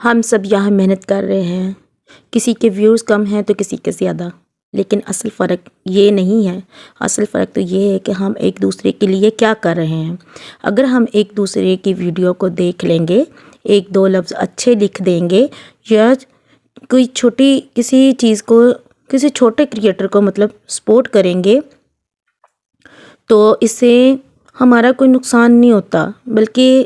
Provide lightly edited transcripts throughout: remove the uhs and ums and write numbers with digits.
ہم سب یہاں محنت کر رہے ہیں، کسی کے ویوز کم ہیں تو کسی کے زیادہ، لیکن اصل فرق یہ نہیں ہے۔ اصل فرق تو یہ ہے کہ ہم ایک دوسرے کے لیے کیا کر رہے ہیں۔ اگر ہم ایک دوسرے کی ویڈیو کو دیکھ لیں گے، ایک دو لفظ اچھے لکھ دیں گے، یا کوئی چھوٹی کسی چیز کو، کسی چھوٹے کریٹر کو سپورٹ کریں گے، تو اس سے ہمارا کوئی نقصان نہیں ہوتا، بلکہ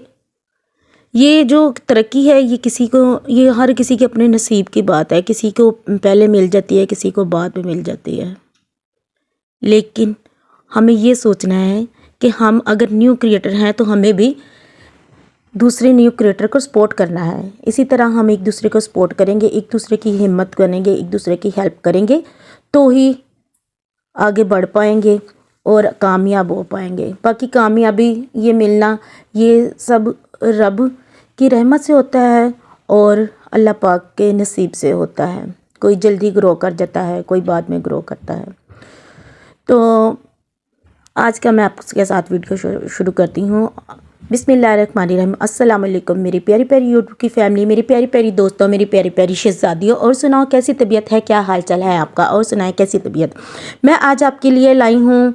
یہ جو ترقی ہے یہ ہر کسی کے اپنے نصیب کی بات ہے۔ کسی کو پہلے مل جاتی ہے، کسی کو بعد میں مل جاتی ہے، لیکن ہمیں یہ سوچنا ہے کہ ہم اگر نیو کریٹر ہیں تو ہمیں بھی دوسرے نیو کریٹر کو سپورٹ کرنا ہے۔ اسی طرح ہم ایک دوسرے کو سپورٹ کریں گے، ایک دوسرے کی ہمت کریں گے، ایک دوسرے کی ہیلپ کریں گے، تو ہی آگے بڑھ پائیں گے اور کامیاب ہو پائیں گے۔ باقی کامیابی یہ ملنا یہ سب رب کی رحمت سے ہوتا ہے اور اللہ پاک کے نصیب سے ہوتا ہے۔ کوئی جلدی گرو کر جاتا ہے، کوئی بعد میں گرو کرتا ہے۔ تو آج کا میں آپ کے ساتھ ویڈیو شروع کرتی ہوں۔ بسم اللہ الرحمن الرحیم۔ السلام علیکم میری پیاری پیاری یوٹیوب کی فیملی، میری پیاری پیاری دوستوں، میری پیاری پیاری شہزادیوں، اور سناؤ کیسی طبیعت ہے، کیا حال چال ہے آپ کا، اور سنائیں کیسی طبیعت۔ میں آج آپ کے لیے لائی ہوں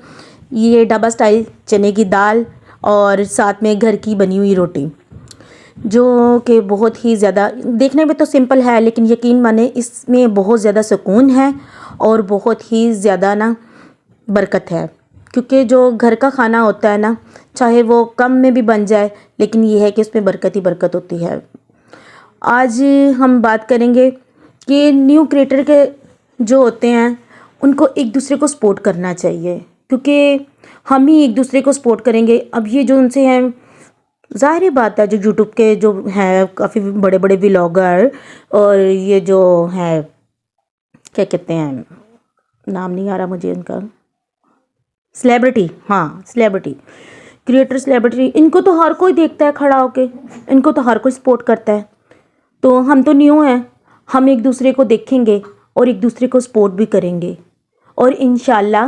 یہ ڈھابا سٹائل چنے کی دال اور ساتھ میں گھر کی بنی ہوئی روٹی، جو کہ بہت ہی زیادہ دیکھنے میں تو سمپل ہے، لیکن یقین مانیں اس میں بہت زیادہ سکون ہے اور بہت ہی زیادہ برکت ہے، کیونکہ جو گھر کا کھانا ہوتا ہے چاہے وہ کم میں بھی بن جائے، لیکن یہ ہے کہ اس میں برکت ہی برکت ہوتی ہے۔ آج ہم بات کریں گے کہ نیو کریٹر کے جو ہوتے ہیں ان کو ایک دوسرے کو سپورٹ کرنا چاہیے، کیونکہ ہم ہی ایک دوسرے کو سپورٹ کریں گے۔ اب یہ جو ان سے ہیں، ظاہر بات ہے، جو یوٹیوب کے جو ہیں کافی بڑے بڑے ولاگر، اور یہ جو ہے کیا کہتے ہیں، نام نہیں آ رہا مجھے ان کا، سیلیبریٹی، ہاں سیلیبریٹی کریٹر، سیلیبریٹی، ان کو تو ہر کوئی دیکھتا ہے کھڑا ہو کے، ان کو تو ہر کوئی سپورٹ کرتا ہے۔ تو ہم تو نیو ہیں، ہم ایک دوسرے کو دیکھیں گے اور ایک دوسرے کو سپورٹ بھی کریں گے، اور انشاءاللہ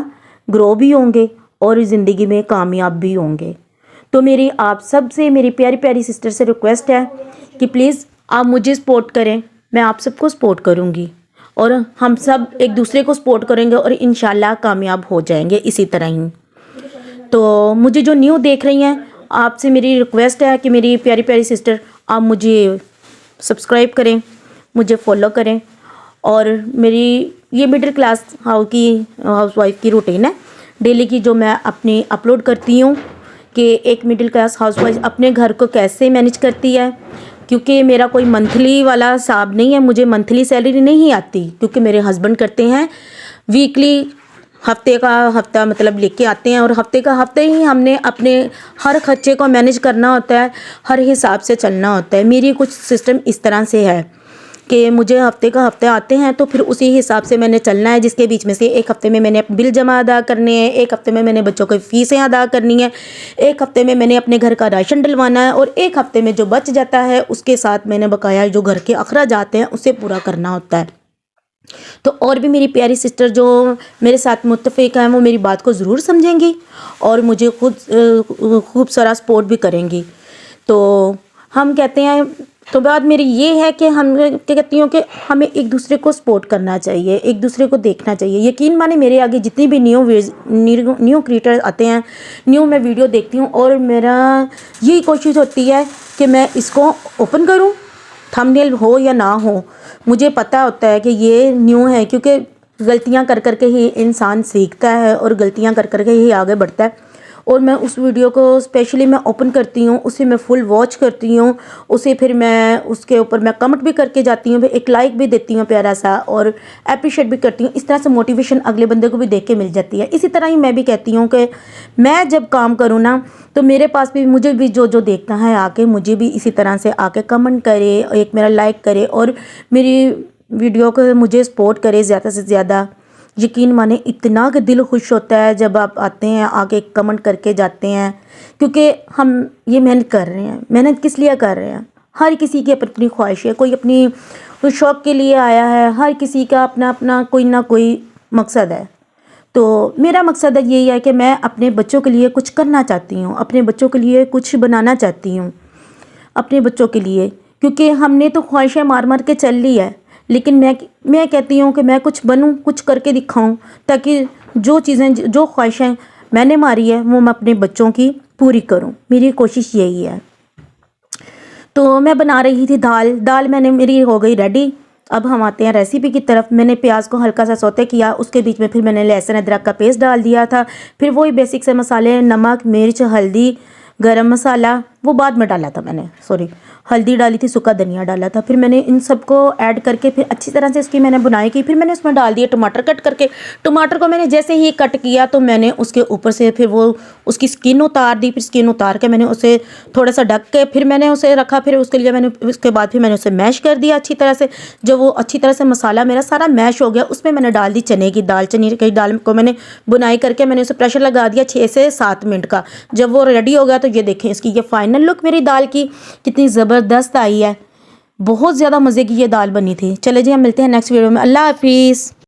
گرو بھی ہوں گے اور زندگی میں کامیاب بھی ہوں گے۔ تو میری آپ سب سے، میری پیاری پیاری سسٹر سے ریکویسٹ ہے کہ پلیز آپ مجھے سپورٹ کریں، میں آپ سب کو سپورٹ کروں گی، اور ہم سب ایک دوسرے کو سپورٹ کریں گے اور انشاءاللہ کامیاب ہو جائیں گے اسی طرح ہی۔ تو مجھے جو نیو دیکھ رہی ہیں، آپ سے میری ریکویسٹ ہے کہ میری پیاری پیاری سسٹر آپ مجھے سبسکرائب کریں، مجھے فالو کریں، اور میری یہ مڈل کلاس ہاؤس وائف کی روٹین ہے ڈیلی کی، جو میں اپنی اپلوڈ کرتی ہوں کہ ایک مڈل کلاس ہاؤس وائف اپنے گھر کو کیسے مینیج کرتی ہے، کیونکہ میرا کوئی منتھلی والا حساب نہیں ہے، مجھے منتھلی سیلری نہیں آتی، کیونکہ میرے ہسبینڈ کرتے ہیں ویکلی، ہفتے کا ہفتہ لے کے آتے ہیں، اور ہفتے کا ہفتہ ہی ہم نے اپنے ہر خرچے کو مینیج کرنا ہوتا ہے، ہر حساب سے چلنا ہوتا ہے۔ میری کچھ سسٹم اس طرح سے ہے کہ مجھے ہفتے کا ہفتے آتے ہیں تو پھر اسی حساب سے میں نے چلنا ہے، جس کے بیچ میں سے ایک ہفتے میں میں نے بل جمع ادا کرنے ہیں، ایک ہفتے میں میں نے بچوں کو فیسیں ادا کرنی ہے، ایک ہفتے میں میں نے اپنے گھر کا راشن ڈلوانا ہے، اور ایک ہفتے میں جو بچ جاتا ہے اس کے ساتھ میں نے بقایا جو گھر کے اخراجات ہیں اسے پورا کرنا ہوتا ہے۔ تو اور بھی میری پیاری سسٹر جو میرے ساتھ متفق ہیں، وہ میری بات کو ضرور سمجھیں گی اور مجھے خوب سارا سپورٹ بھی کریں گی۔ تو ہم کہتے ہیں، تو بات میری یہ ہے کہ ہم کیا کہتی ہوں کہ ہمیں ایک دوسرے کو سپورٹ کرنا چاہیے، ایک دوسرے کو دیکھنا چاہیے۔ یقین مانے میرے آگے جتنی بھی نیو کریٹر آتے ہیں، نیو میں ویڈیو دیکھتی ہوں، اور میرا یہی کوشش ہوتی ہے کہ میں اس کو اوپن کروں، تھمبنیل ہو یا نہ ہو، مجھے پتہ ہوتا ہے کہ یہ نیو ہے، کیونکہ غلطیاں کر کر کے ہی انسان سیکھتا ہے اور غلطیاں کر کر کے ہی آگے بڑھتا ہے۔ اور میں اس ویڈیو کو اسپیشلی میں اوپن کرتی ہوں، اسے میں فل واچ کرتی ہوں، اسے پھر میں اس کے اوپر میں کمنٹ بھی کر کے جاتی ہوں، پھر ایک لائک بھی دیتی ہوں پیارا سا، اور اپریشیٹ بھی کرتی ہوں۔ اس طرح سے موٹیویشن اگلے بندے کو بھی دیکھ کے مل جاتی ہے۔ اسی طرح ہی میں بھی کہتی ہوں کہ میں جب کام کروں تو میرے پاس بھی، مجھے بھی جو دیکھتا ہے آ کے مجھے بھی اسی طرح سے آ کے کمنٹ کرے، ایک میرا لائک کرے، اور میری ویڈیو کو مجھے سپورٹ کرے زیادہ سے زیادہ۔ یقین مانے اتنا کہ دل خوش ہوتا ہے جب آپ آتے ہیں، آگے کمنٹ کر کے جاتے ہیں، کیونکہ ہم یہ محنت کر رہے ہیں۔ محنت کس لیے کر رہے ہیں؟ ہر کسی کی اپنی خواہش ہے، کوئی اپنی شوق کے لیے آیا ہے، ہر کسی کا اپنا اپنا کوئی نہ کوئی مقصد ہے۔ تو میرا مقصد یہی ہے کہ میں اپنے بچوں کے لیے کچھ کرنا چاہتی ہوں، اپنے بچوں کے لیے کچھ بنانا چاہتی ہوں، اپنے بچوں کے لیے، کیونکہ ہم نے تو خواہشیں مار مار کے چل لی ہے، لیکن میں کہتی ہوں کہ میں کچھ بنوں، کچھ کر کے دکھاؤں، تاکہ جو چیزیں، جو خواہشیں میں نے ماری ہے وہ میں اپنے بچوں کی پوری کروں۔ میری کوشش یہی ہے۔ تو میں بنا رہی تھی دال میں نے میری ہو گئی ریڈی۔ اب ہم آتے ہیں ریسیپی کی طرف۔ میں نے پیاز کو ہلکا سا سوتے کیا، اس کے بیچ میں پھر میں نے لہسن ادرک کا پیسٹ ڈال دیا تھا، پھر وہی بیسک سے مسالے، نمک، مرچ، ہلدی، گرم مسالہ، وہ بعد میں ڈالا تھا میں نے، ہلدی ڈالی تھی، سکا دھنیا ڈالا تھا۔ پھر میں نے ان سب کو ایڈ کر کے پھر اچھی طرح سے اس کی میں نے بنائی کی۔ پھر میں نے اس میں ڈال دیا ٹماٹر کٹ کر کے۔ ٹماٹر کو میں نے جیسے ہی کٹ کیا تو میں نے اس کے اوپر سے پھر وہ اس کی سکن اتار دی۔ پھر سکن اتار کے میں نے اسے تھوڑا سا ڈھک کے پھر میں نے اسے رکھا۔ پھر اس کے لیے میں نے اس کے بعد پھر میں نے اسے میش کر دیا اچھی طرح سے۔ جب وہ اچھی طرح سے مسالہ میرا سارا میش ہو گیا، اس میں نے ڈال دی چنے کی دال۔ چنے کی دال کو میں نے بنائی کر کے میں نے اسے پریشر لگا دیا 6 سے 7 منٹ کا۔ جب وہ ریڈی ہو گیا تو یہ دیکھیں اس کی یہ فائنل لک میری دال کی کتنی زبردست آئی ہے۔ بہت زیادہ مزے کی یہ دال بنی تھی۔ چلے جی ہم ملتے ہیں نیکسٹ ویڈیو میں۔ اللہ حافظ۔